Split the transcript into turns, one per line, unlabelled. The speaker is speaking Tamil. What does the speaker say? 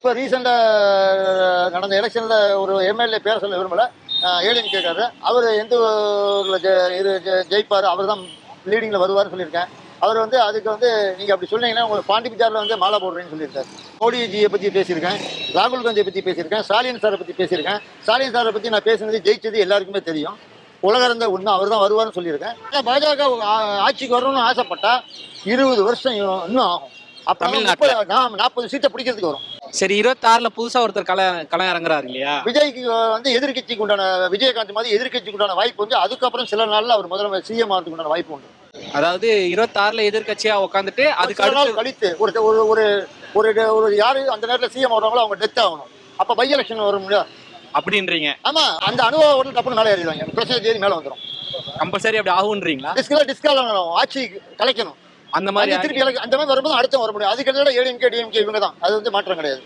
இப்போ ரீசெண்டாக நடந்த எலெக்ஷனில் ஒரு எம்எல்ஏ பேர சொல்ல விரும்பல, ஏடிஎம் கேட்காரு. அவர் எந்த ஊரில் ஜெயிப்பார், அவர் தான் லீடிங்கில் வருவார்னு சொல்லியிருக்கேன். அவர் வந்து அதுக்கு வந்து நீங்கள் அப்படி சொன்னீங்கன்னா உங்களுக்கு பாண்டிபிச்சாரில் வந்து மாலை போடுறேன்னு சொல்லியிருக்காரு. மோடிஜியை பற்றி பேசியிருக்கேன், ராகுல் காந்தியை பற்றி பேசியிருக்கேன், ஸ்டாலின் சாரை பற்றி பேசியிருக்கேன். ஸ்டாலின் சாரை பற்றி நான் பேசுனது ஜெயிச்சது எல்லாருக்குமே தெரியும். உலகறந்த உண்மை, அவர் தான் வருவார்னு சொல்லியிருக்கேன். பாஜக ஆட்சிக்கு வரணும்னு ஆசைப்பட்டா 20 வருஷம் இன்னும் ஆகும். அப்புறம் 40 சீட்டை பிடிக்கிறதுக்கு வரும்.
சரி, 26ல புதுசா ஒருத்தர் களம் இறங்குறாரு இல்லையா?
விஜய்க்கு வந்து எதிர்கட்சிக்கு உண்டான, விஜயகாந்த் மாதிரி எதிர்கட்சிக்கு உண்டான வாய்ப்பு வந்து அதுக்கப்புறம் சில நாள்ல அவர் முதல்ல சிஎம் ஆகிறதுக்கு உண்டான வாய்ப்பு உண்டு.
அதாவது 26ல எதிர்கட்சியா உட்காந்துட்டு அதுக்கு
அடுத்த கழித்து ஒரு யாரு அந்த நேரத்தில் சிஎம் ஆகிறாங்களோ அவங்க டெத் ஆகணும். அப்ப பை எலெக்ஷன் வரும் இல்லையா
அப்படின்றீங்க?
ஆமா, அந்த அனுபவம் டப்புனு மேலே ஏறிடுவாங்க, பிரச்சனை தேதி மேலே வந்துடும்.
கம்பல்சரி அப்படி ஆகுன்றீங்களா?
டிஸ்கால் ஆட்சி கலைக்கணும்.
அந்த மாதிரி
திருப்பி அந்த மாதிரி வரும்போது அடுத்த வர முடியும். அதுக்கு ஏடிஎம்கே டிஎம்கே இவங்க தான், அது வந்து மாற்றம் கிடையாது.